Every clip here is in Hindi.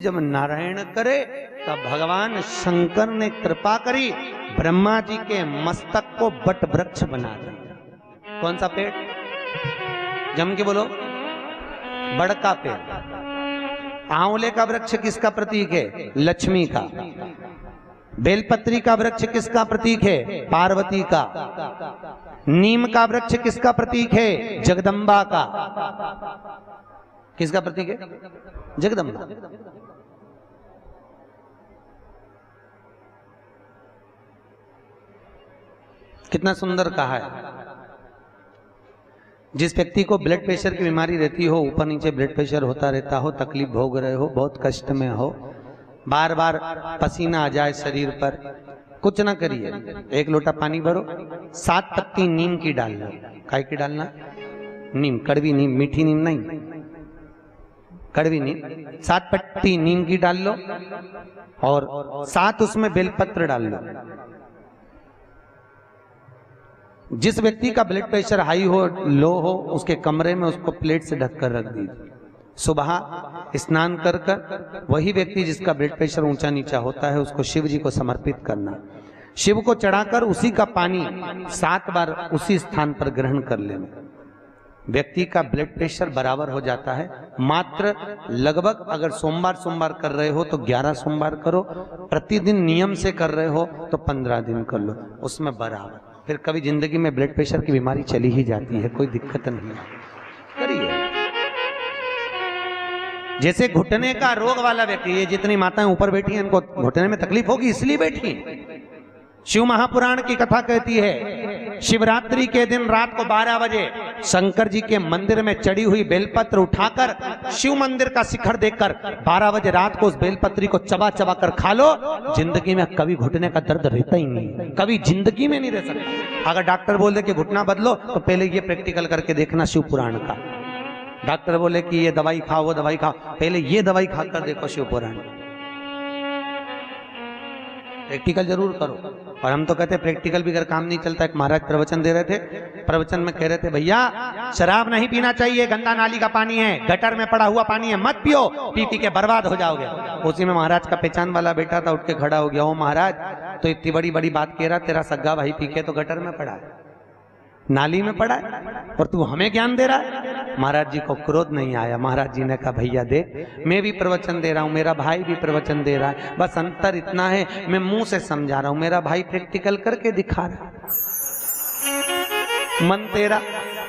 जब नारायण करे तब भगवान शंकर ने कृपा करी, ब्रह्मा जी के मस्तक को बट वृक्ष बना दिया। कौन सा पेड़? जम के बोलो। बड़का पेड़। आंवले का वृक्ष किसका प्रतीक है? लक्ष्मी का। बेलपत्री का वृक्ष किसका प्रतीक है? पार्वती का। नीम का वृक्ष किसका प्रतीक है? जगदम्बा का। किसका प्रतीक है? जगदम्बा। कितना सुंदर कहा है। जिस व्यक्ति को ब्लड प्रेशर की बीमारी रहती हो, ऊपर नीचे ब्लड प्रेशर होता रहता हो, तकलीफ भोग रहे हो, बहुत कष्ट में हो, बार बार पसीना आ जाए शरीर पर, कुछ ना करिए, एक लोटा पानी भरो, 7 पत्ती नीम की डाल लो। काय की डालना? नीम, कड़वी नीम, मीठी नीम नहीं, कड़वी नीम। 7 पत्ती नीम की डाल लो और 7 उसमें बेलपत्र डाल लो। जिस व्यक्ति का ब्लड प्रेशर हाई हो, लो हो, उसके कमरे में उसको प्लेट से ढककर रख दीजिए। सुबह स्नान कर कर वही व्यक्ति जिसका ब्लड प्रेशर ऊंचा नीचा होता है, उसको शिव जी को समर्पित करना। शिव को चढ़ाकर उसी का पानी 7 बार उसी स्थान पर ग्रहण कर लेना। व्यक्ति का ब्लड प्रेशर बराबर हो जाता है। मात्र लगभग अगर सोमवार कर रहे हो तो 11 सोमवार करो, प्रतिदिन नियम से कर रहे हो तो 15 दिन कर लो, उसमें बराबर। फिर कभी जिंदगी में ब्लड प्रेशर की बीमारी चली ही जाती है, कोई दिक्कत नहीं करिए। जैसे घुटने का रोग वाला व्यक्ति, ये जितनी माताएं ऊपर बैठी हैं इनको घुटने में तकलीफ होगी इसलिए बैठी। शिव महापुराण की कथा कहती है, शिवरात्रि के दिन रात को 12 बजे शंकर जी के मंदिर में चढ़ी हुई बेलपत्र उठाकर शिव मंदिर का शिखर देखकर 12 बजे रात को उस बेलपत्री को चबा चबा कर खा लो। जिंदगी में कभी घुटने का दर्द रहता ही नहीं, कभी जिंदगी में नहीं रह सकता। अगर डॉक्टर बोल दे कि घुटना बदलो तो पहले ये प्रैक्टिकल करके देखना शिव पुराण का। डॉक्टर बोले कि ये दवाई खाओ, वो दवाई खाओ, पहले ये दवाई खाकर देखो शिव पुराण। प्रैक्टिकल जरूर करो। और हम तो कहते हैं प्रैक्टिकल भी अगर काम नहीं चलता। एक महाराज प्रवचन दे रहे थे, प्रवचन में कह रहे थे, भैया शराब नहीं पीना चाहिए, गंदा नाली का पानी है, गटर में पड़ा हुआ पानी है, मत पियो, पी पी के बर्बाद हो जाओगे। उसी में महाराज का पहचान वाला बेटा था, उठ के खड़ा हो गया, ओ महाराज तो इतनी बड़ी बड़ी बात कह रहा, तेरा सग्गा भाई पी के तो गटर में पड़ा है, नाली में पड़ा है, और तू हमें ज्ञान दे रहा है। महाराज जी को क्रोध नहीं आया। महाराज जी ने कहा, भैया देख, मैं भी प्रवचन दे रहा हूँ, मेरा भाई भी प्रवचन दे रहा है, बस अंतर इतना है मैं मुंह से समझा रहा हूँ, मेरा भाई प्रैक्टिकल करके दिखा रहा है। मन तेरा,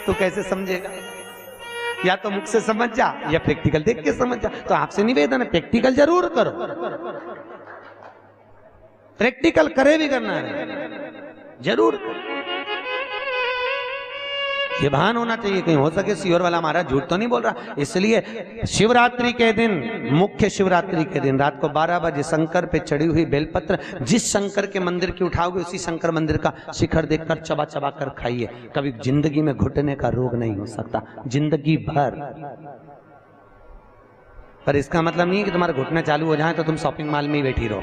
तू कैसे समझेगा? या तो मुख से समझ जा या प्रैक्टिकल देख के समझ जा। तो आपसे निवेदन है, प्रैक्टिकल जरूर करो, प्रैक्टिकल करे भी करना है जरूर। ये भान होना चाहिए, कहीं हो सके सियोर वाला महाराज झूठ तो नहीं बोल रहा। इसलिए शिवरात्रि के दिन, मुख्य शिवरात्रि के दिन रात को 12 बजे शंकर पे चढ़ी हुई बेलपत्र, जिस शंकर के मंदिर की उठाओगे उसी शंकर मंदिर का शिखर देखकर चबा चबा कर खाइए। कभी जिंदगी में घुटने का रोग नहीं हो सकता, जिंदगी भर। पर इसका मतलब नहीं है कि तुम्हारे घुटने चालू हो जाए तो तुम शॉपिंग मॉल में ही बैठी रहो।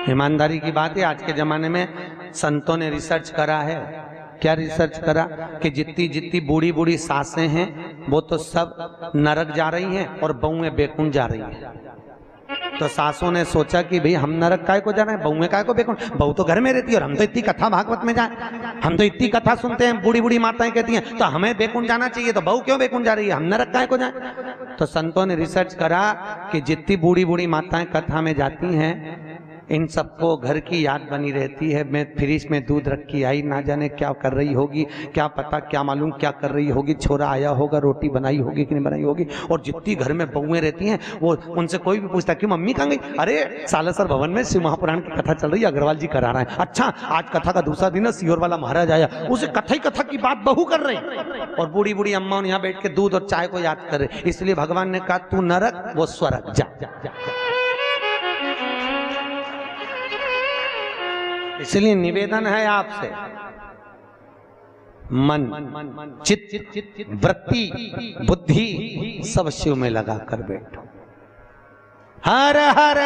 ईमानदारी की बात है, आज के जमाने में संतों ने रिसर्च करा है। क्या रिसर्च करा? कि जितनी जितनी बूढ़ी बूढ़ी सासें हैं वो तो सब नरक जा रही हैं और बहुएं बेकुंठ जा रही हैं। तो सासों ने सोचा कि भाई हम नरक काय को जा रहे हैं, बहुएं काय को बेकुंठ? बहू तो घर में रहती है और हम तो इतनी कथा भागवत में जाए, हम तो इतनी कथा सुनते हैं, बूढ़ी बूढ़ी माताएं कहती हैं, तो हमें बेकुंठ जाना चाहिए, तो बहू क्यों बेकुंठ जा रही है, हम नरक काय को जाए? तो संतों ने रिसर्च करा कि जितनी बूढ़ी बूढ़ी माताएं कथा में जाती हैं, इन सबको घर की याद बनी रहती है। मैं फ्रिज में दूध रख के आई, ना जाने क्या कर रही होगी, क्या पता, क्या मालूम क्या कर रही होगी, छोरा आया होगा, रोटी बनाई होगी कि नहीं बनाई होगी। और जितनी घर में बहुएं रहती हैं वो उनसे कोई भी पूछता कि मम्मी कहाँ गई? अरे सालासर भवन में शिव महापुराण की कथा चल रही है, अग्रवाल जी करा रहे हैं। अच्छा, आज कथा का दूसरा दिन है, सियोर वाला महाराज आया, उसे कथा ही कथा की बात बहू कर रही, और बूढ़ी बूढ़ी अम्मा यहाँ बैठ के दूध और चाय को याद कर रहे। इसलिए भगवान ने कहा तू नरक वो स्वर्ग जा। इसलिए निवेदन है आपसे, मन, चित्त, वृत्ति, बुद्धि सब शिव में लगा कर बैठो। हर हर,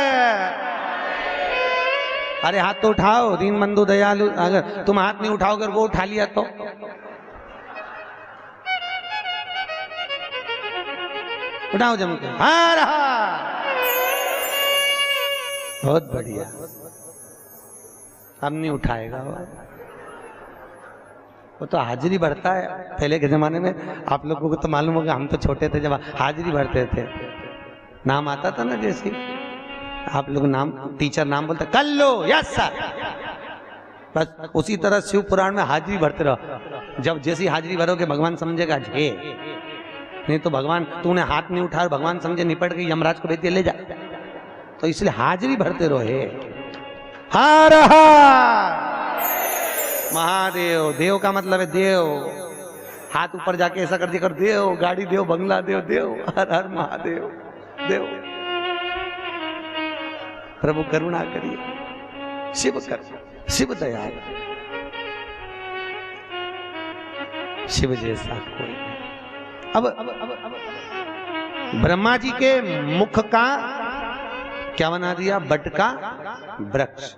अरे हाथ तो उठाओ, दीन बंधु दयालु। अगर तुम हाथ नहीं उठाओगे, वो उठा लिया तो उठाओ जम के, हर हर। बहुत बढ़िया। अब नहीं उठाएगा वो तो हाजिरी भरता है। पहले के जमाने में आप लोगों को तो मालूम होगा, हम तो छोटे थे जब हाजिरी भरते थे, नाम आता था ना, जैसे आप लोग नाम, टीचर नाम बोलते कर लो, यस सर, बस उसी तरह शिव पुराण में हाजिरी भरते रहो। जब जैसी हाजिरी भरोगे भगवान समझेगा झे, नहीं तो भगवान, तूने हाथ नहीं उठाया, भगवान समझे निपट गई, यमराज को भेज दिया ले जा। तो इसलिए हाजिरी भरते रहे। हर हर महादेव। देव का मतलब है देव, हाथ ऊपर जाके ऐसा कर दिया कर, देव गाड़ी देव, बंगला देव, देव हर हर महादेव देव। प्रभु करुणा करिए, शिव कर, शिव दयाल, शिव जैसा कोई नहीं। अब ब्रह्मा जी के मुख का क्या बना दिया? बट का वृक्ष।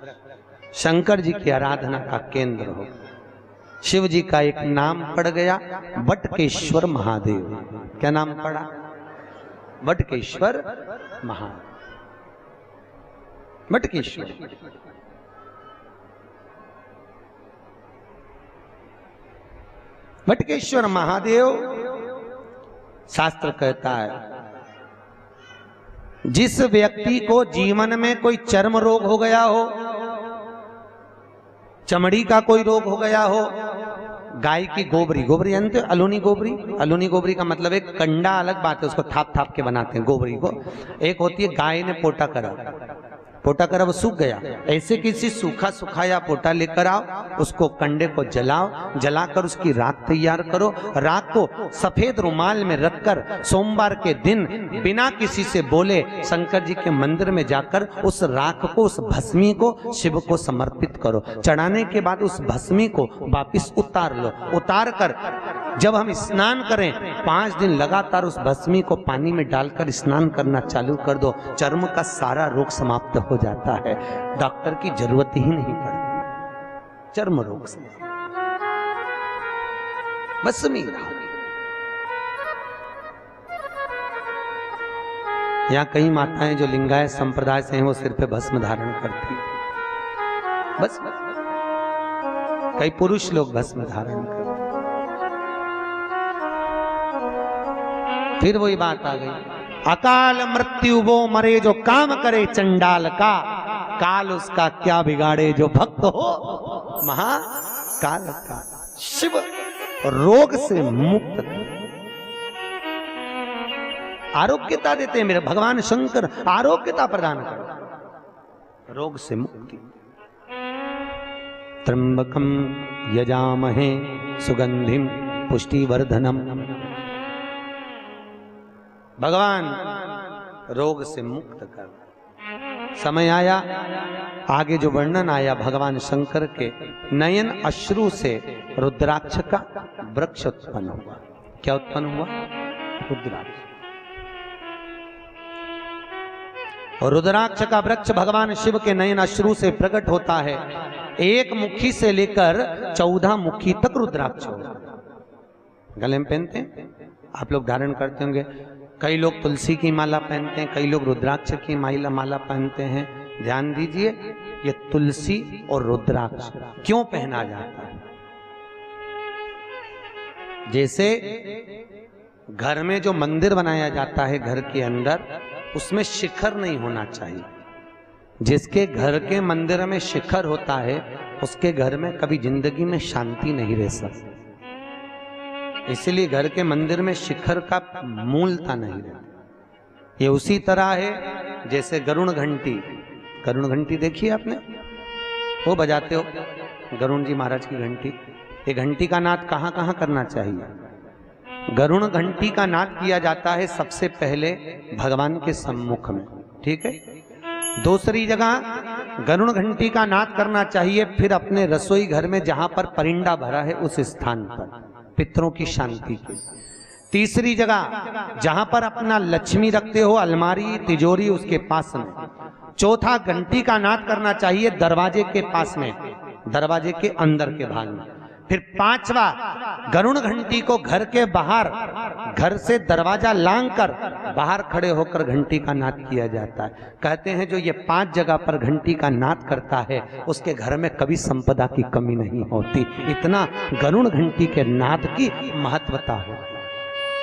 शंकर जी की आराधना का केंद्र हो। शिव जी का एक नाम पड़ गया, बटकेश्वर महादेव। क्या नाम पड़ा? बटकेश्वर महादेव। बटकेश्वर। बटकेश्वर महादेव, शास्त्र कहता है जिस व्यक्ति को जीवन में कोई चर्म रोग हो गया हो, चमड़ी का कोई रोग हो गया हो, गाय की गोबरी, गोबरी जानते हो? अलूनी गोबरी। अलूनी गोबरी का मतलब एक कंडा अलग बात है, उसको थाप थाप के बनाते हैं गोबरी को। एक होती है गाय ने पोटा करा, पोटा करा वो सूख गया, ऐसे किसी सूखा सुखाया पोटा लेकर आओ, उसको कंडे को जलाओ, जलाकर उसकी राख तैयार करो। राख को सफेद रुमाल में रखकर सोमवार के दिन बिना किसी से बोले शंकर जी के मंदिर में जाकर उस राख को, उस भस्मी को शिव को समर्पित करो। चढ़ाने के बाद उस भस्मी को वापिस उतार लो। उतार कर जब हम स्नान करें 5 दिन लगातार उस भस्मी को पानी में डालकर स्नान करना चालू कर दो, चर्म का सारा रोग समाप्त हो जाता है। डॉक्टर की जरूरत ही नहीं पड़ती चर्म रोग से। भस्मी यहाँ कई माताएं जो लिंगायत संप्रदाय से हैं वो सिर पे भस्म धारण करती है, बस। कई पुरुष लोग भस्म धारण करते। फिर वही बात आ गई, अकाल मृत्यु वो मरे जो काम करे चंडाल का, काल उसका क्या बिगाड़े जो भक्त हो महाकाल का। शिव रोग से मुक्त आरोग्यता देते हैं। मेरे भगवान शंकर आरोग्यता प्रदान करते, रोग से मुक्ति। त्र्यंबकम यजामहे सुगंधिम पुष्टिवर्धनम। भगवान रोग से मुक्त कर। समय आया, आगे जो वर्णन आया भगवान शंकर के नयन अश्रु से रुद्राक्ष का वृक्ष उत्पन्न हुआ। क्या उत्पन्न हुआ? रुद्राक्ष। और रुद्राक्ष का वृक्ष भगवान शिव के नयन अश्रु से प्रकट होता है। एक मुखी से लेकर 14 मुखी तक रुद्राक्ष होगा। गले में पहनते हैं, आप लोग धारण करते होंगे। कई लोग तुलसी की माला पहनते हैं, कई लोग रुद्राक्ष की माला पहनते हैं। ध्यान दीजिए, ये तुलसी और रुद्राक्ष क्यों पहना जाता है? जैसे घर में जो मंदिर बनाया जाता है घर के अंदर, उसमें शिखर नहीं होना चाहिए। जिसके घर के मंदिर में शिखर होता है उसके घर में कभी जिंदगी में शांति नहीं रह सकती। इसलिए घर के मंदिर में शिखर का मूलता नहीं रहती। ये उसी तरह है जैसे गरुण घंटी। गरुण घंटी देखी है आपने? वो बजाते हो गरुण जी महाराज की घंटी। ये घंटी का नाद कहाँ कहाँ करना चाहिए? गरुण घंटी का नाद किया जाता है सबसे पहले भगवान के सम्मुख में, ठीक है। दूसरी जगह गरुण घंटी का नाद करना चाहिए फिर अपने रसोई घर में जहां पर परिंदा भरा है उस स्थान पर, पितरों की शांति के। तीसरी जगह जहां पर अपना लक्ष्मी रखते हो, अलमारी तिजोरी, उसके पास में। चौथा घंटी का नाद करना चाहिए दरवाजे के पास में, दरवाजे के अंदर के भाग में। फिर पांचवा, गरुड़ घंटी को घर के बाहर, घर से दरवाजा लांग कर बाहर खड़े होकर घंटी का नाद किया जाता है। कहते हैं जो ये 5 जगह पर घंटी का नाद करता है उसके घर में कभी संपदा की कमी नहीं होती। इतना गरुड़ घंटी के नाद की महत्वता है।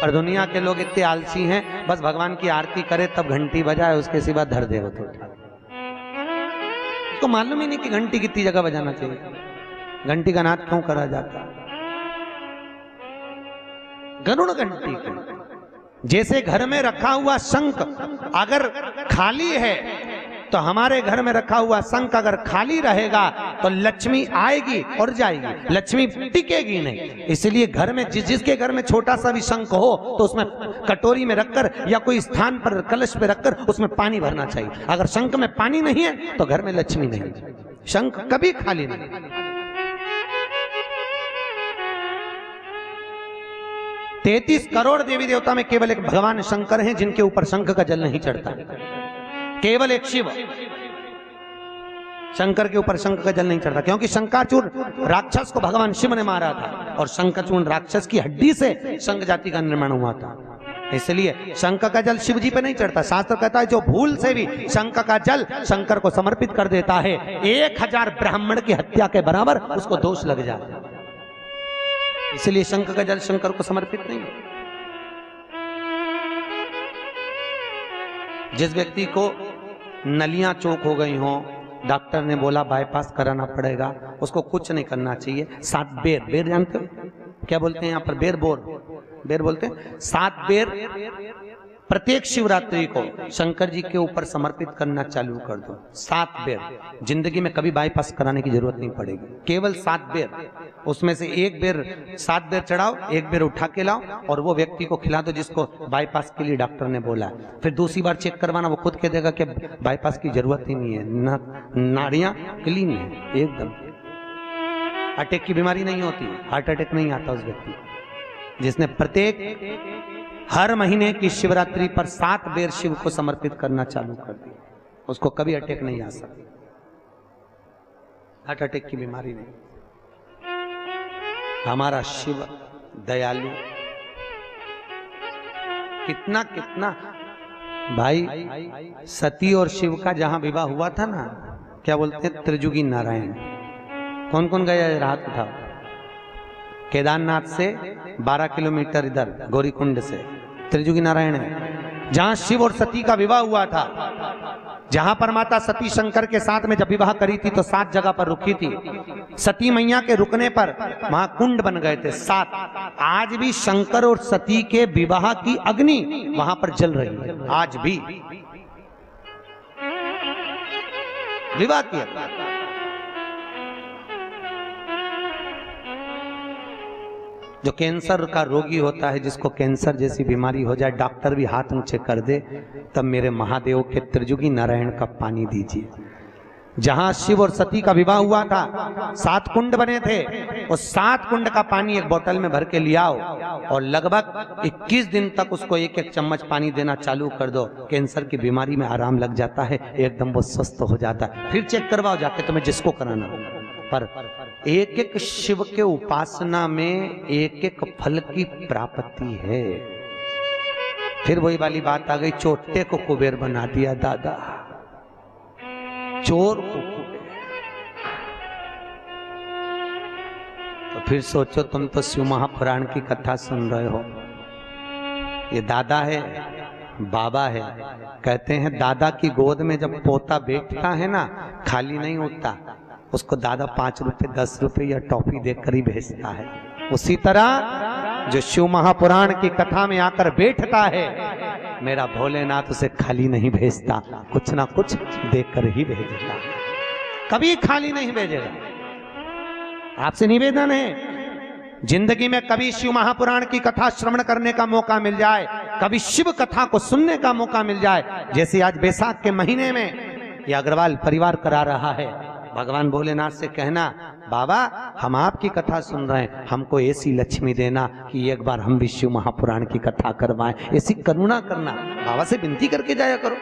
और दुनिया के लोग इतने आलसी हैं, बस भगवान की आरती करे तब घंटी बजाए, उसके सिवा धर दे होते। उसको मालूम ही नहीं कि घंटी कितनी जगह बजाना चाहिए, घंटी का नाद क्यों करा जाता। गरुड़ घंटी के जैसे घर में रखा हुआ शंख अगर खाली है तो हमारे घर में रखा हुआ शंख अगर खाली रहेगा तो लक्ष्मी आएगी और जाएगी, लक्ष्मी टिकेगी नहीं। इसलिए घर में जिसके घर में छोटा सा भी शंख हो तो उसमें कटोरी में रखकर या कोई स्थान पर कलश पे रखकर उसमें पानी भरना चाहिए। अगर शंख में पानी नहीं है तो घर में लक्ष्मी नहीं, शंख कभी खाली नहीं। 33 करोड़ देवी देवता में केवल एक भगवान शंकर हैं जिनके ऊपर शंख का जल नहीं चढ़ता। केवल एक शिव शंकर के ऊपर शंख का जल नहीं चढ़ता, क्योंकि शंकाचूर राक्षस को भगवान शिव ने मारा था और शंकाचूर राक्षस की हड्डी से शंख जाति का निर्माण हुआ था। इसलिए शंख का जल शिव जी पे नहीं चढ़ता। शास्त्र कहता है जो भूल से भी शंख का जल शंकर को समर्पित कर देता है 1000 ब्राह्मण की हत्या के बराबर उसको दोष लग जाता है। इसलिए शंख का जल शंकर को समर्पित नहीं है। जिस व्यक्ति को नलियां चौक हो गई हों, डॉक्टर ने बोला बाईपास कराना पड़ेगा, उसको कुछ नहीं करना चाहिए। 7 बेर, बेर जानते हो क्या बोलते हैं यहाँ पर? बेर, बेर बोलते हैं। 7 बेर प्रत्येक शिवरात्रि को शंकर जी के ऊपर समर्पित करना चालू कर दो। 7 बेर, जिंदगी में कभी बाईपास कराने की जरूरत नहीं पड़ेगी। केवल 7 बेर, उसमें से 1 बेर 7 बेर चढ़ाओ, 1 बेर उठा के लाओ और वो व्यक्ति को खिला दो जिसको बाईपास के लिए डॉक्टर ने बोला। फिर दूसरी बार चेक करवाना, वो खुद कह देगा कि बाईपास की जरूरत ही नहीं है, नाड़ियां क्लीन है एकदम। अटैक की बीमारी नहीं होती, हार्ट अटैक नहीं आता उस व्यक्ति जिसने प्रत्येक हर महीने की शिवरात्रि पर 7 बेर शिव को समर्पित करना चालू कर दिया, उसको कभी अटैक नहीं आ सकती, हार्ट अटैक की बीमारी नहीं। हमारा शिव दयालु, कितना कितना भाई। सती और शिव का जहां विवाह हुआ था ना, क्या बोलते हैं, त्रिजुगी नारायण। कौन कौन गया रात उठाओ? केदारनाथ से 12 किलोमीटर इधर गौरीकुंड से त्रिजुगी नारायण है, जहां शिव और सती का विवाह हुआ था। जहां पर माता सती शंकर के साथ में जब विवाह करी थी तो 7 जगह पर रुकी थी। सती मैया के रुकने पर वहां कुंड बन गए थे 7। आज भी शंकर और सती के विवाह की अग्नि वहां पर जल रही है, आज भी विवाह किया। जो कैंसर का रोगी होता है, जिसको कैंसर जैसी बीमारी हो जाए, डॉक्टर भी हाथ ऊंचे कर दे, तब मेरे महादेव के त्रिजुगी नारायण का पानी दीजिए। जहां शिव और सती का विवाह हुआ था 7 कुंड बने थे, उस 7 कुंड का पानी एक बोतल में भर के लियाओ और लगभग 21 दिन तक उसको 1-1 चम्मच पानी देना चालू कर दो। कैंसर की बीमारी में आराम लग जाता है, एकदम वो स्वस्थ हो जाता है। फिर चेक करवाओ जाके, तुम्हें जिसको कराना हो। पर एक शिव के उपासना में 1 फल की प्राप्ति है। फिर वही वाली बात आ गई, चोटे को कुबेर बना दिया दादा, चोर को कुबेर। तो फिर सोचो, तुम तो शिव महापुराण की कथा सुन रहे हो, ये दादा है बाबा है। कहते हैं दादा की गोद में जब पोता बैठता है ना, खाली नहीं उठता, उसको दादा 5 रुपए 10 रुपए या टॉफी देकर ही भेजता है। उसी तरह जो शिव महापुराण की कथा में आकर बैठता है, मेरा भोलेनाथ उसे खाली नहीं भेजता, कुछ ना कुछ देकर ही भेजेगा, कभी खाली नहीं भेजेगा। आपसे निवेदन है, जिंदगी में कभी शिव महापुराण की कथा श्रवण करने का मौका मिल जाए, कभी शिव कथा को सुनने का मौका मिल जाए, जैसे आज बैसाख के महीने में यह अग्रवाल परिवार करा रहा है, भगवान भोलेनाथ से कहना, बाबा हम आपकी कथा सुन रहे हैं, हमको ऐसी लक्ष्मी देना कि एक बार हम भी शिव महापुराण की कथा करवाएं, ऐसी करुणा करना। बाबा से विनती करके जाया करो,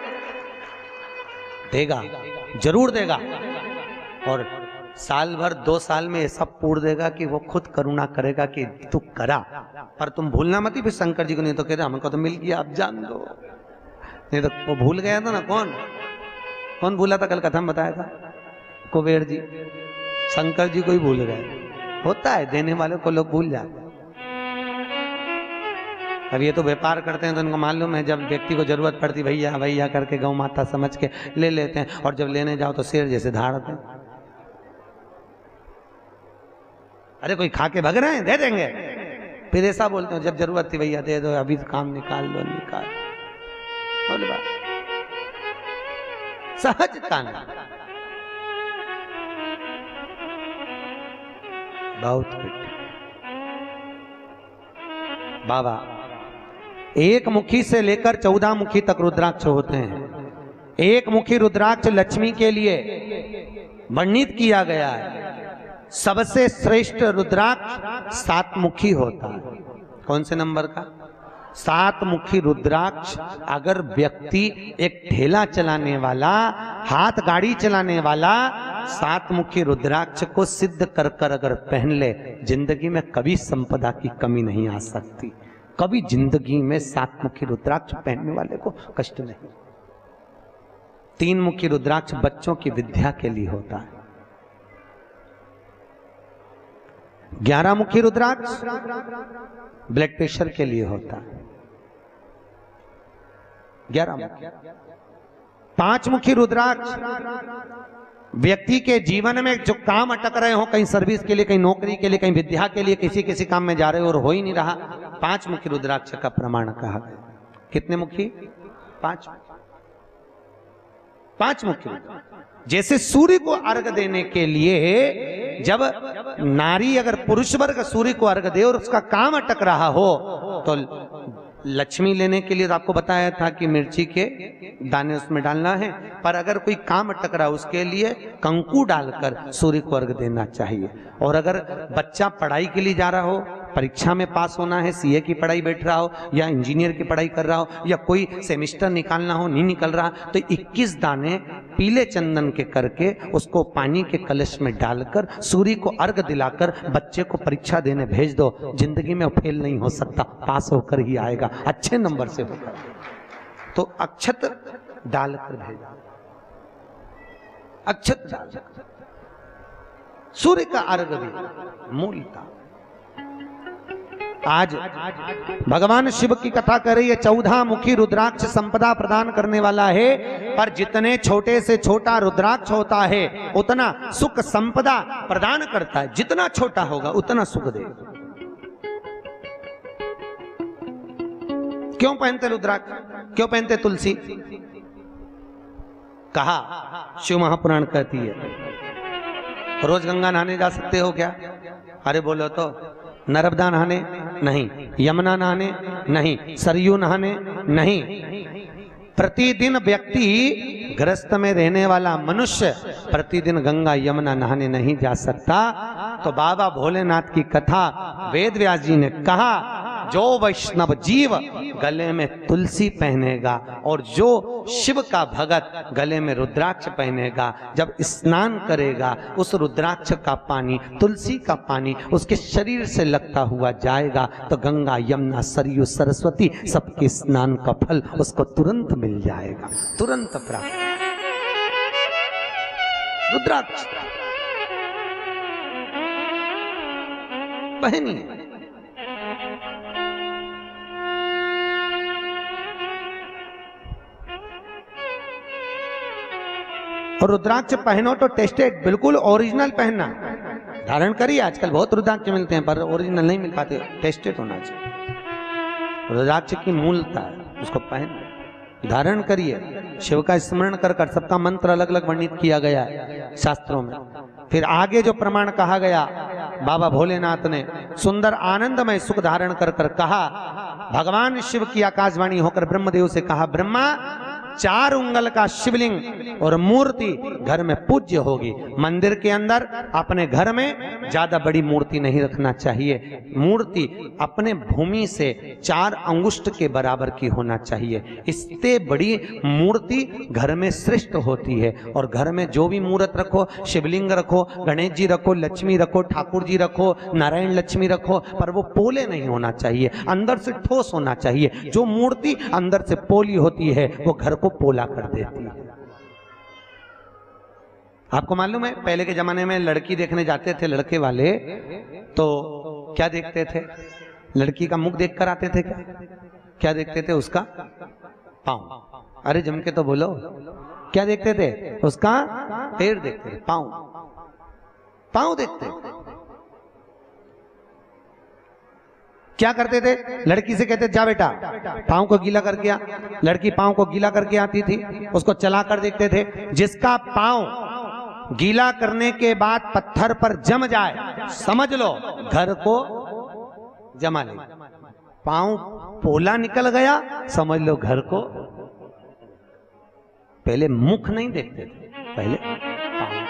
देगा, जरूर देगा। और साल भर 2 साल में ऐसा पूर देगा कि वो खुद करुणा करेगा कि तू करा, पर तुम भूलना मत ही फिर शंकर जी को, नहीं तो कहते हमको तो मिल गया अब जान दो। नहीं तो वो भूल गया था ना, कौन भूला था? कल कथा में बताया था, कुबेर जी शंकर जी को ही भूल गए। होता है, देने वाले को लोग भूल जाते हैं। अब ये तो व्यापार करते हैं तो इनको मालूम है, जब व्यक्ति को जरूरत पड़ती भैया भैया करके गौ माता समझ के ले लेते हैं, और जब लेने जाओ तो शेर जैसे धाड़ते हैं। अरे कोई खा के भग रहे हैं, दे देंगे, फिर ऐसा बोलते हो जब जरूरत थी भैया दे दो, अभी काम निकाल दो, निकाल। बोले बात सहजता नहीं, बहुत बाबा एक मुखी से लेकर 14 मुखी तक रुद्राक्ष होते हैं। एक मुखी रुद्राक्ष लक्ष्मी के लिए वर्णित किया गया है। सबसे श्रेष्ठ रुद्राक्ष 7 मुखी होता है। कौन से नंबर का? 7 मुखी रुद्राक्ष। अगर व्यक्ति एक ठेला चलाने वाला, हाथ गाड़ी चलाने वाला 7 मुखी रुद्राक्ष को सिद्ध कर कर अगर पहन ले, जिंदगी में कभी संपदा की कमी नहीं आ सकती। कभी जिंदगी में 7 मुखी रुद्राक्ष पहनने वाले को कष्ट नहीं। 3 मुखी रुद्राक्ष बच्चों की विद्या के लिए होता है। 11 मुखी रुद्राक्ष ब्लड प्रेशर के लिए होता है। 11 मुखी। 5 मुखी रुद्राक्ष व्यक्ति के जीवन में जो काम अटक रहे हो, कहीं सर्विस के लिए, कहीं नौकरी के लिए, कहीं विद्या के लिए, किसी काम में जा रहे हो और हो ही नहीं रहा, 5 मुखी रुद्राक्ष का प्रमाण कहा गया। कितने मुखी? 5 मुखी। जैसे सूर्य को अर्घ देने के लिए जब नारी अगर पुरुष वर्ग सूर्य को अर्घ दे और उसका काम अटक रहा हो, तो लक्ष्मी लेने के लिए तो आपको बताया था कि मिर्ची के दाने उसमें डालना है, पर अगर कोई काम अटक रहा उसके लिए कंकु डालकर सूर्य को अर्घ देना चाहिए। और अगर बच्चा पढ़ाई के लिए जा रहा हो, परीक्षा में पास होना है, सीए की पढ़ाई बैठ रहा हो या इंजीनियर की पढ़ाई कर रहा हो, या कोई सेमेस्टर निकालना हो, नहीं निकल रहा, तो 21 दाने पीले चंदन के करके उसको पानी के कलश में डालकर सूर्य को अर्घ दिलाकर बच्चे को परीक्षा देने भेज दो। जिंदगी में फेल नहीं हो सकता, पास होकर ही आएगा, अच्छे नंबर से होकर। तो अक्षत डालकर भेजा, अक्षत डाल, सूर्य का अर्घ भी मूलता। आज भगवान शिव की कथा कर रही है। 14 मुखी रुद्राक्ष संपदा प्रदान करने वाला है, पर जितने छोटे से छोटा रुद्राक्ष होता है उतना सुख संपदा प्रदान करता है। जितना छोटा होगा उतना सुख दे। क्यों पहनते रुद्राक्ष? क्यों पहनते तुलसी? कहा शिव महापुराण कहती है रोज गंगा नहाने जा सकते हो क्या? अरे बोलो तो। नर्मदा नहाने नहीं, यमुना नहाने नहीं, सरयू नहाने नहीं। प्रतिदिन व्यक्ति गृहस्थ में रहने वाला मनुष्य प्रतिदिन गंगा यमुना नहाने नहीं जा सकता। तो बाबा भोलेनाथ की कथा वेद व्यास जी ने कहा, जो वैष्णव जीव गले में तुलसी पहनेगा और जो शिव का भगत गले में रुद्राक्ष पहनेगा, जब स्नान करेगा उस रुद्राक्ष का पानी, तुलसी का पानी उसके शरीर से लगता हुआ जाएगा, तो गंगा यमुना सरयू सरस्वती सबके स्नान का फल उसको तुरंत मिल जाएगा, तुरंत प्राप्त। रुद्राक्ष पहनिए। और रुद्राक्ष पहनो तो टेस्टेड, बिल्कुल ओरिजिनल पहनना। धारण करिए, आजकल बहुत रुद्राक्ष मिलते हैं पर ओरिजिनल नहीं मिल पाते, टेस्टेड होना चाहिए। रुद्राक्ष की मूलता है, उसको पहन धारण करिए। शिव का स्मरण कर कर, सबका मंत्र अलग अलग वर्णित किया गया है शास्त्रों में। फिर आगे जो प्रमाण कहा गया, बाबा भोलेनाथ ने सुंदर आनंदमय सुख धारण कर कर कहा, भगवान शिव की आकाशवाणी होकर ब्रह्मदेव से कहा, ब्रह्मा 4 उंगल का शिवलिंग और मूर्ति घर में पूज्य होगी। मंदिर के अंदर अपने घर में ज्यादा बड़ी मूर्ति नहीं रखना चाहिए। मूर्ति अपने भूमि से 4 अंगुष्ठ के बराबर की होना चाहिए। इससे बड़ी मूर्ति घर में श्रेष्ठ होती है। और घर में जो भी मूर्त रखो, शिवलिंग रखो, गणेश जी रखो, लक्ष्मी रखो, ठाकुर जी रखो, नारायण लक्ष्मी रखो, पर वो पोले नहीं होना चाहिए, अंदर से ठोस होना चाहिए। जो मूर्ति अंदर से पोली होती है वो घर को पोला कर देती है। आपको मालूम है पहले के जमाने में लड़की देखने जाते थे लड़के वाले, तो क्या देखते थे? लड़की का मुख देख कर आते थे। क्या देखते थे? उसका पाँव। अरे जम के तो बोलो, क्या देखते थे? उसका पैर देखते थे, पाँव, पाँव देखते थे। क्या करते थे? लड़की से कहते जा बेटा पाँव को गीला करके आ। लड़की पाँव को गीला करके आती थी, उसको चला कर देखते थे। जिसका पाँव गीला करने के बाद पत्थर पर जम जाए, समझ लो घर को जमा ले। पाँव पोला निकल गया, समझ लो घर को। पहले मुख नहीं देखते थे, पहले पाँव।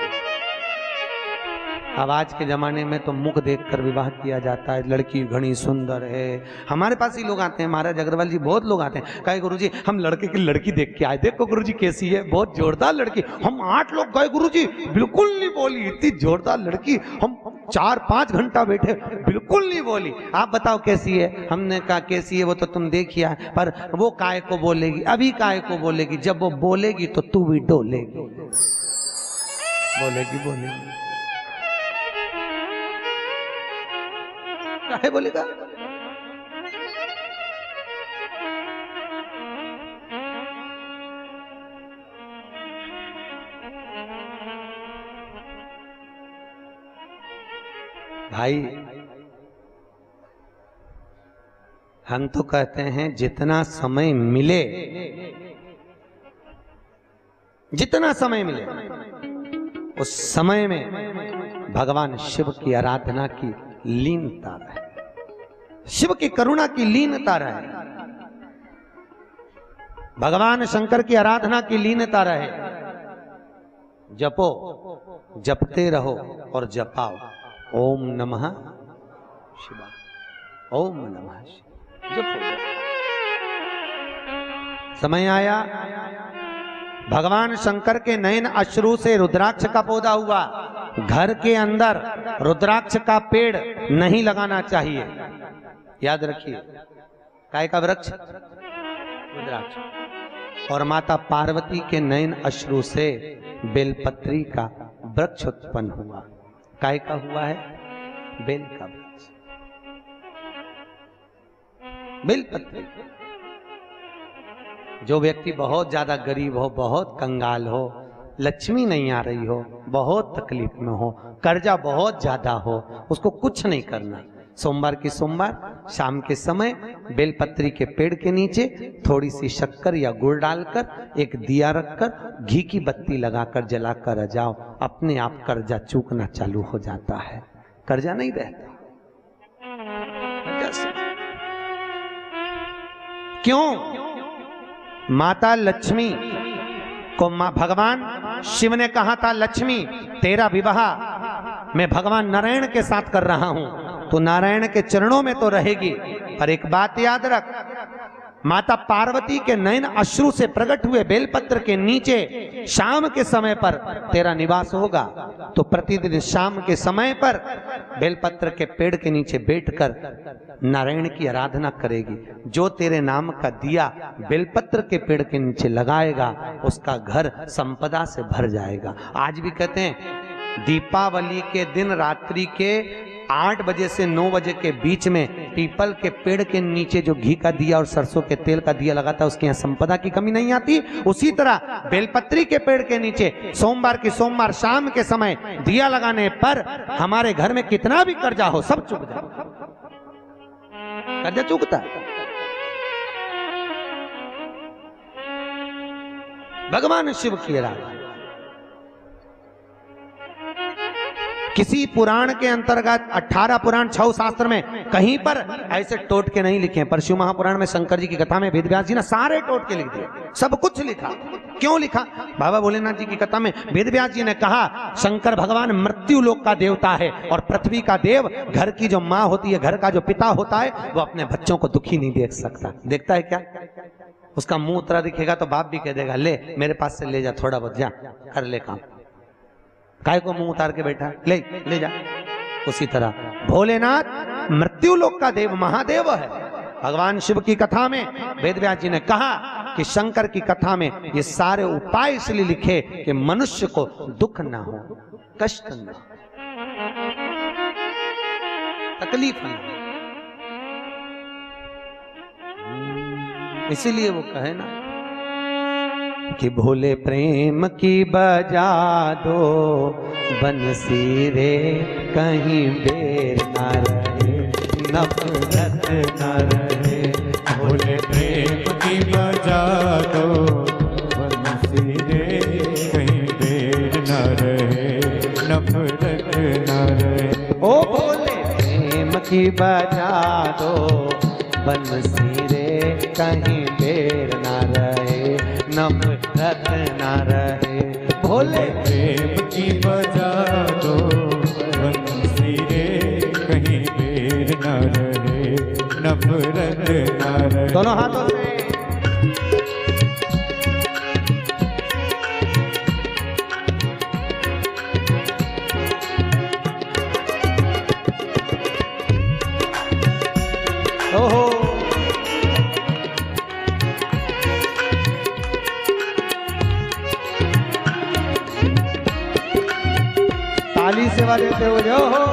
अब आज के जमाने में तो मुख देखकर विवाह किया जाता है। लड़की घनी सुंदर है। हमारे पास ही लोग आते हैं, महाराज अग्रवाल जी, बहुत लोग आते हैं, कहे गुरुजी हम लड़के की लड़की देख के आए, देखो गुरुजी कैसी है, बहुत जोरदार लड़की। हम 8 लोग गए गुरुजी, बिल्कुल नहीं बोली, इतनी जोरदार लड़की। हम 4-5 घंटा बैठे, बिल्कुल नहीं बोली। आप बताओ कैसी है? हमने कहा कैसी है वो तो तुम देखिए, पर वो काय को बोलेगी, अभी काय को बोलेगी, जब वो बोलेगी तो तू भी डोलेगी। बोलेगी काहे बोलेगा? भाई हम तो कहते हैं जितना समय मिले, जितना समय मिले उस समय में भगवान शिव की आराधना की लीनता रहे, शिव की करुणा की लीनता रहे, भगवान शंकर की आराधना की लीनता रहे। जपो, जपते रहो और जपाओ। ओम नमः शिवाय, ओम नमः शिवाय। जपो। समय आया भगवान शंकर के नयन अश्रु से रुद्राक्ष का पौधा हुआ। घर के अंदर रुद्राक्ष का पेड़ नहीं लगाना चाहिए, याद रखिए। काय का वृक्ष? रुद्राक्ष। और माता पार्वती के नयन अश्रु से बेलपत्री का वृक्ष उत्पन्न हुआ। काय का हुआ है? बेल का वृक्ष, बेलपत्री। जो व्यक्ति बहुत ज्यादा गरीब हो, बहुत कंगाल हो, लक्ष्मी नहीं आ रही हो, बहुत तकलीफ में हो, कर्जा बहुत ज्यादा हो, उसको कुछ नहीं करना। सोमवार की सोमवार शाम के समय बेलपत्री के पेड़ के नीचे थोड़ी सी शक्कर या गुड़ डालकर एक दिया रखकर घी की बत्ती लगाकर जलाकर आ जाओ, अपने आप कर्जा चूकना चालू हो जाता है। कर्जा नहीं रहता। क्यों? माता लक्ष्मी को भगवान शिव ने कहा था, लक्ष्मी तेरा विवाह मैं भगवान नारायण के साथ कर रहा हूं, तो नारायण के चरणों में तो रहेगी, पर एक बात याद रख, माता पार्वती के नयन अश्रु से प्रकट हुए बेलपत्र के नीचे शाम के समय पर तेरा निवास होगा। तो प्रतिदिन शाम के समय पर बेलपत्र के पेड़ के नीचे बैठकर नारायण की आराधना करेगी। जो तेरे नाम का दिया बेलपत्र के पेड़ के नीचे लगाएगा, उसका घर संपदा से भर जाएगा। आज भी कहते हैं दीपावली के दिन रात्रि के 8 बजे से 9 बजे के बीच में पीपल के पेड़ के नीचे जो घी का दिया और सरसों के तेल का दिया लगाता है, उसके यहाँ संपदा की कमी नहीं आती। उसी तरह बेलपत्री के पेड़ के नीचे सोमवार की सोमवार शाम के समय दिया लगाने पर हमारे घर में कितना भी कर्जा हो सब चुक जाता, कर्जा चुकता है। भगवान शिव की आराधना। किसी पुराण के अंतर्गत 18 पुराण 6 शास्त्र में कहीं पर ऐसे टोट के नहीं लिखे हैं। पर शिव महापुराण में शंकर जी की कथा में वेद व्यास जी ने सारे टोट के लिख दिए, सब कुछ लिखा। क्यों लिखा? बाबा भोलेनाथ जी की कथा में वेद व्यास जी ने कहा शंकर भगवान मृत्यु लोक का देवता है और पृथ्वी का देव घर की जो माँ होती है, घर का जो पिता होता है, वो अपने बच्चों को दुखी नहीं देख सकता। देखता है क्या? उसका मुंह उतरा दिखेगा तो बाप भी कह देगा ले मेरे पास से ले जा, थोड़ा बहुत जा कर ले काम। काय को मुंह उतार के बैठा, ले जा। उसी तरह भोलेनाथ मृत्यु लोक का देव महादेव है। भगवान शिव की कथा में वेद व्यास जी ने कहा कि शंकर की कथा में ये सारे उपाय इसलिए लिखे कि मनुष्य को दुख ना हो, कष्ट ना हो, तकलीफ ना हो। इसीलिए वो कहे ना कि भोले प्रेम की बजा दो बंसी रे, कहीं बेर ना रहे, नफरत ना रहे। भोले प्रेम की बजा दो बंसी रे, कहीं बेर ना रहे, नफरत ना रहे। ओ भोले प्रेम की बजा दो बंसी रे, कहीं बेर ना रहे, नफरत ना रहे। भोले प्रेम की बजा दो बंसी रे, कहीं बेर ना रहे, नफरत ना रहे। दोनों हाथों से ओहो ताली सेवा देते हुए ओहो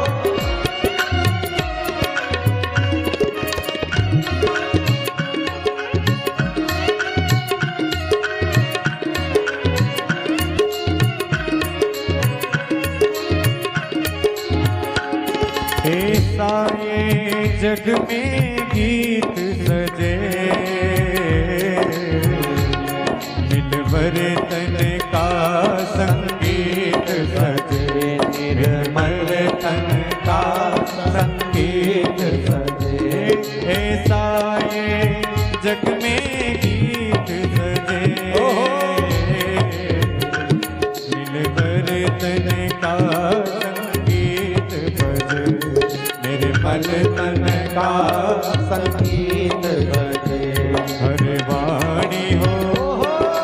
ऐसा ये जग में गीत सजे, निर्मल तन का संगीत सजे, निर्मल तन का संगीत सजे। ऐसा ये जग में गीत सजे, निर्मल तन का संगीत बजे, निर्मल तन का संगीत बजे। हरे वाणी हो,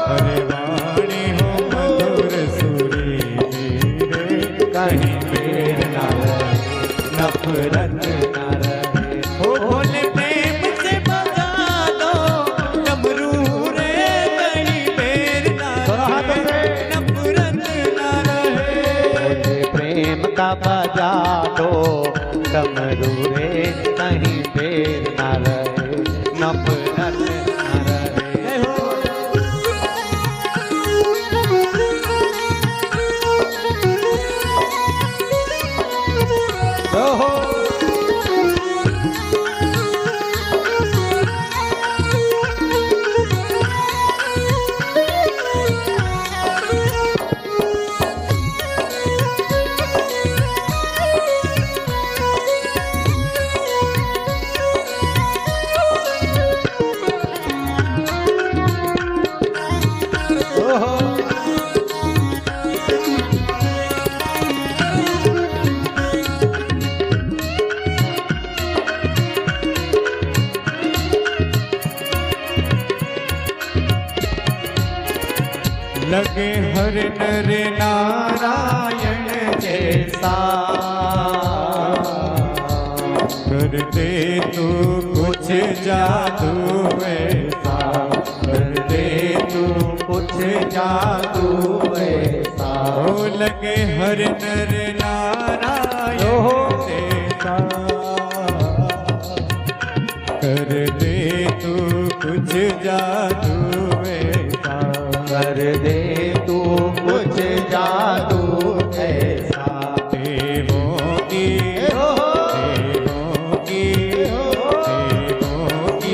हरे वाणी हो मधुर सुरीली, कहीं बेर ना रहे, नफरत ना रहे। ओ भोले प्रेम से बजा दो डमरू रे, कहीं बेर ना रहे, नफरत ना रहे। प्रेम का बजा दो डमरू रे, कहीं बेर ना रहे, नफरत ना रहे। ओहो लगे हर नर नारायण जैसा, कर दे तू कुछ जादू ऐसा, कर दे तू कुछ जादू ऐसा। ओ लगे हर नर नारायण जैसा, कर दे तू कुछ जादू ऐसा, कर दे तू कुछ जादू ऐसा। देवों की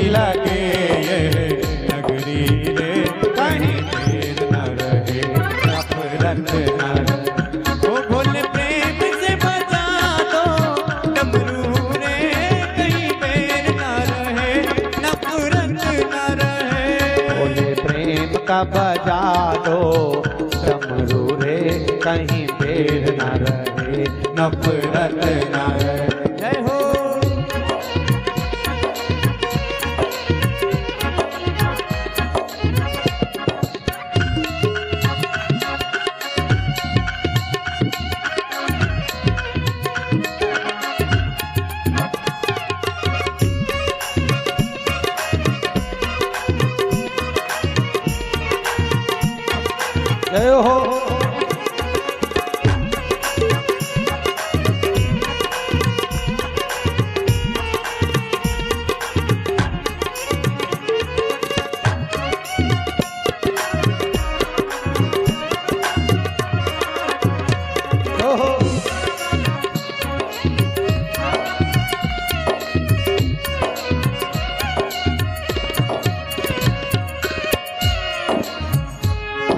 लगे यह नगरी रे, कहीं देर न रहे, नफरत न रहे। ओ भोले प्रेम से प्रेम का बजा दो डमरू रे, कहीं बेर न रहे, नफरत न रहे। जय हो। जय हो।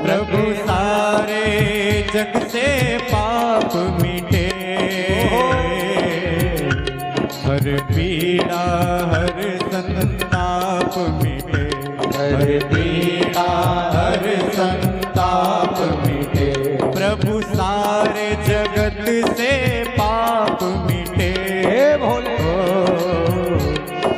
प्रभु सारे जग से पाप मिटे, हर पीड़ा हर संताप मिटे, हर पीड़ा हर संताप मिटे। प्रभु सारे जगत से पाप मिटे, भोले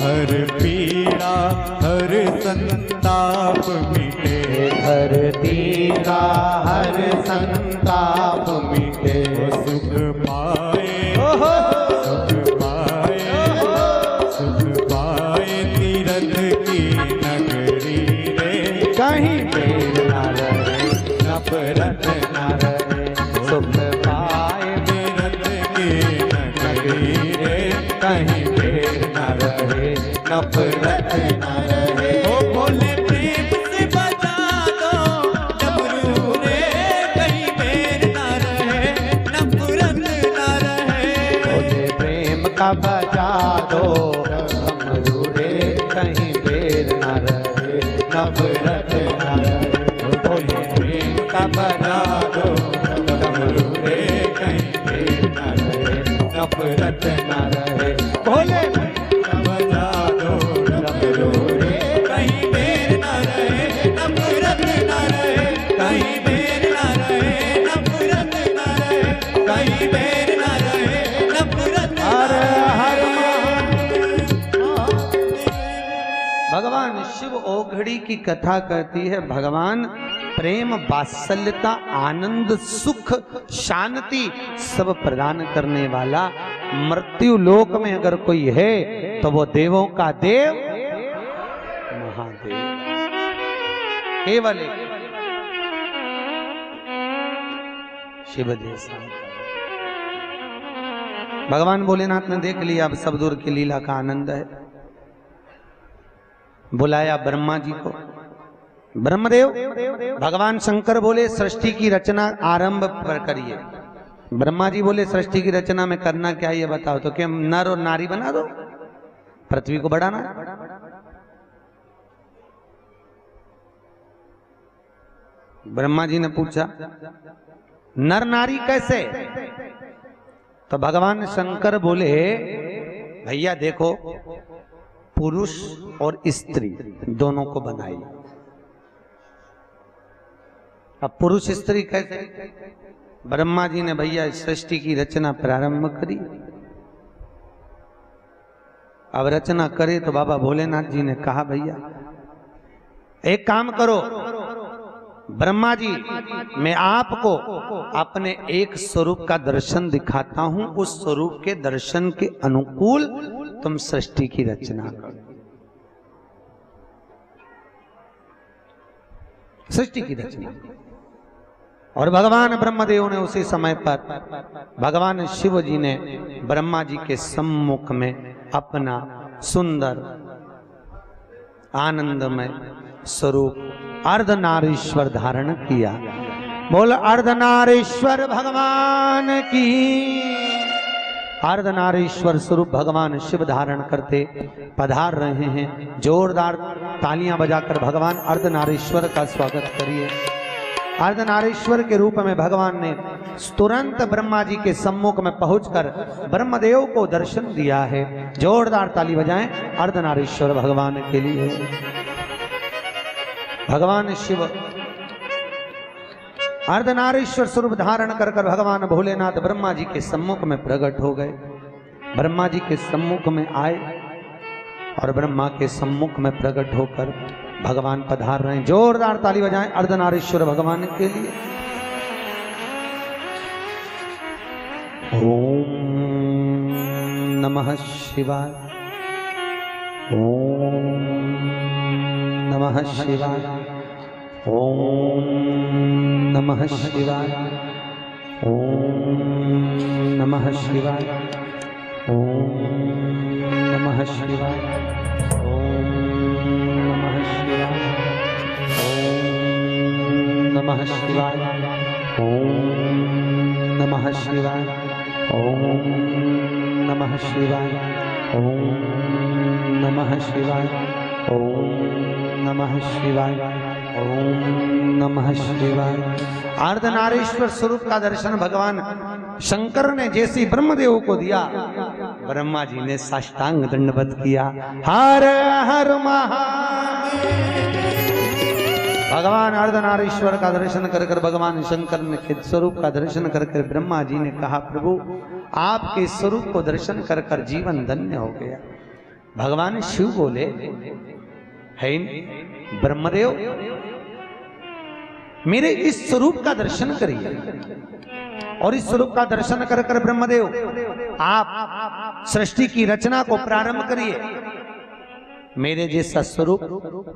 हर पीड़ा हर संताप मिटे, हर पीड़ा हर संताप मिटे। सुख पाए सुख पाए सुख पाए तीरथ की नगरी रे, कहीं बेर न रहे, नफरत न रहे। सुख पाए तीरथ की नगरी रे, कहीं बेर न रहे, नफरत न रहे। ओ भोले प्रेम से बजा दो डमरू रे, कहीं बेर न रहे, नफरत न रहे। भोले प्रेम का बजा दो डमरू रे, कहीं बेर न रहे, नफरत न रहे। भोले प्रेम का बजा दो डमरू रे, कहीं बेर न रहे, नफरत न रहे। भोले बजा दो डमरू रे, कहीं बेर न रहे, नफरत न रहे, कहीं बेर न रहे, नफरत न रहे, कहीं बेर न रहे, नफरत न भगवान शिव ओघड़ी की कथा कहती है, भगवान प्रेम वात्सल्यता आनंद सुख शांति सब प्रदान करने वाला। मृत्यु लोक में अगर कोई है तो वो देवों का देव महादेव केवल शिव जैसा। भगवान भोलेनाथ ने देख लिया अब सब दूर की लीला का आनंद है, बुलाया ब्रह्मा जी को। ब्रह्मदेव भगवान शंकर बोले सृष्टि की रचना आरंभ पर करिए। ब्रह्मा जी बोले सृष्टि की रचना में करना क्या ये बताओ। तो क्या नर और नारी बना दो, पृथ्वी को बढ़ाना। ब्रह्मा जी ने पूछा नर नारी कैसे। तो भगवान शंकर बोले भैया देखो पुरुष और स्त्री दोनों को बनाई। अब पुरुष स्त्री कैसे। ब्रह्मा जी ने भैया सृष्टि की रचना प्रारंभ करी। अब रचना करे तो बाबा भोलेनाथ जी ने कहा भैया एक काम करो ब्रह्मा जी, मैं आपको अपने एक स्वरूप का दर्शन दिखाता हूं, उस स्वरूप के दर्शन के अनुकूल तुम सृष्टि की रचना करो। सृष्टि की रचना। और भगवान ब्रह्मदेव ने उसी समय पर भगवान शिव जी ने ब्रह्मा जी के सम्मुख में अपना सुंदर आनंदमय स्वरूप अर्धनारीश्वर धारण किया। बोल अर्धनारीश्वर भगवान की। अर्धनारीश्वर स्वरूप भगवान शिव धारण करते पधार रहे हैं। जोरदार तालियां बजाकर भगवान अर्धनारीश्वर का स्वागत करिए। अर्धनारीश्वर के रूप में भगवान ने तुरंत ब्रह्मा जी के सम्मुख में पहुंचकर ब्रह्मदेव को दर्शन दिया है। जोरदार ताली बजाएं अर्धनारीश्वर भगवान के लिए। भगवान शिव अर्धनारीश्वर स्वरूप धारण कर कर भगवान भोलेनाथ ब्रह्मा जी के सम्मुख में प्रकट हो गए। ब्रह्मा जी के सम्मुख में आए और ब्रह्मा के सम्मुख में प्रकट होकर भगवान पधार रहे हैं। जोरदार ताली बजाएं अर्धनारीश्वर भगवान के लिए। ओम नमः शिवाय, ओम नमः शिवाय, ओम नमः शिवाय, ओम नमः शिवाय, ओम नमः शिवाय, ओम नमः शिवाय, ओम नमः शिवाय, ओम नमः शिवाय, ओम नमः शिवाय, ओम नमः शिवाय, ओम नमः शिवाय, ओम नमः शिवाय। अर्धनारीश्वर स्वरूप का दर्शन भगवान शंकर ने जैसी ब्रह्मदेव को दिया, ब्रह्मा जी ने साष्टांग दंडवत किया। हर हर महादेव। भगवान अर्धनारीश्वर का दर्शन कर कर भगवान शंकर ने के स्वरूप का दर्शन कर कर ब्रह्मा जी ने कहा, प्रभु आपके स्वरूप को दर्शन कर कर जीवन धन्य हो गया। भगवान शिव बोले, है ब्रह्मदेव मेरे इस स्वरूप का दर्शन करिए। और इस स्वरूप का दर्शन कर कर ब्रह्मदेव आप सृष्टि की रचना को प्रारंभ करिए। मेरे जैसा स्वरूप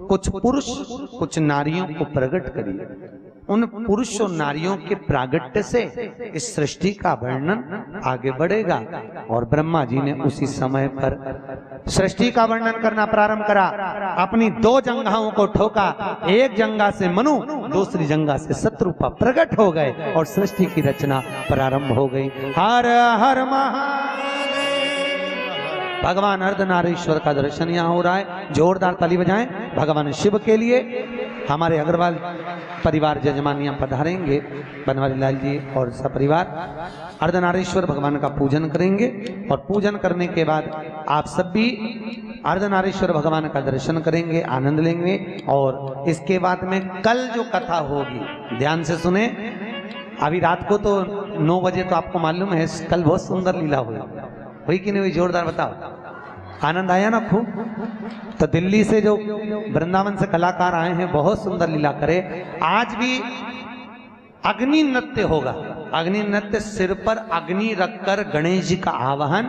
कुछ पुरुष कुछ नारियों को प्रकट करिए। उन पुरुष और नारियों के प्रागट्य से इस सृष्टि का वर्णन आगे बढ़ेगा। और ब्रह्मा जी ने उसी समय पर सृष्टि का वर्णन करना प्रारंभ करा। अपनी दो जंघाओं को ठोका, एक जंघा से मनु, दूसरी जंघा से शत्रुपा प्रकट हो गए और सृष्टि की रचना प्रारंभ हो गई। हर हर महादेव। भगवान अर्धनारीश्वर का दर्शन यहाँ हो रहा है। जोरदार ताली बजाएं भगवान शिव के लिए। हमारे अग्रवाल परिवार जजमान यहाँ पधारेंगे, बनवारी लाल जी और सपरिवार अर्धनारीश्वर भगवान का पूजन करेंगे। और पूजन करने के बाद आप सब भी अर्धनारीश्वर भगवान का दर्शन करेंगे, आनंद लेंगे। और इसके बाद में कल जो कथा होगी ध्यान से सुने। अभी रात को तो 9 बजे तो आपको मालूम है कल बहुत सुंदर लीला हुई कि नहीं हुई? जोरदार बताओ। आनंद आया ना खूब? तो दिल्ली से जो वृंदावन से कलाकार आए हैं बहुत सुंदर लीला करे। आज भी अग्नि नृत्य होगा। अग्नि नृत्य सिर पर अग्नि रखकर गणेश जी का आवाहन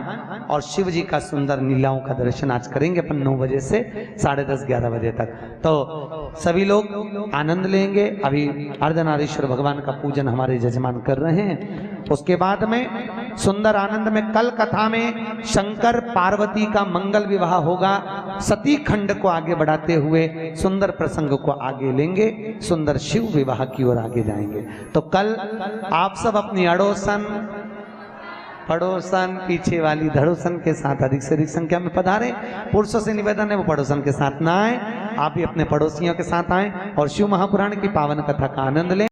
और शिव जी का सुंदर लीलाओं का दर्शन आज करेंगे अपन 9 बजे से 10:30-11 बजे तक। तो सभी लोग आनंद लेंगे। अभी अर्धनारीश्वर भगवान का पूजन हमारे जजमान कर रहे हैं। उसके बाद में सुंदर आनंद में कल कथा में शंकर पार्वती का मंगल विवाह होगा। सती खंड को आगे बढ़ाते हुए सुंदर प्रसंग को आगे लेंगे, सुंदर शिव विवाह की ओर आगे जाएंगे। तो कल आप सब अपनी अड़ोसन पड़ोसन पीछे वाली धड़ोसन के साथ अधिक से अधिक संख्या में पधारें। पुरुषों से निवेदन है वो पड़ोसन के साथ ना आए, आप भी अपने पड़ोसियों के साथ आएं और शिव महापुराण की पावन कथा का आनंद लें।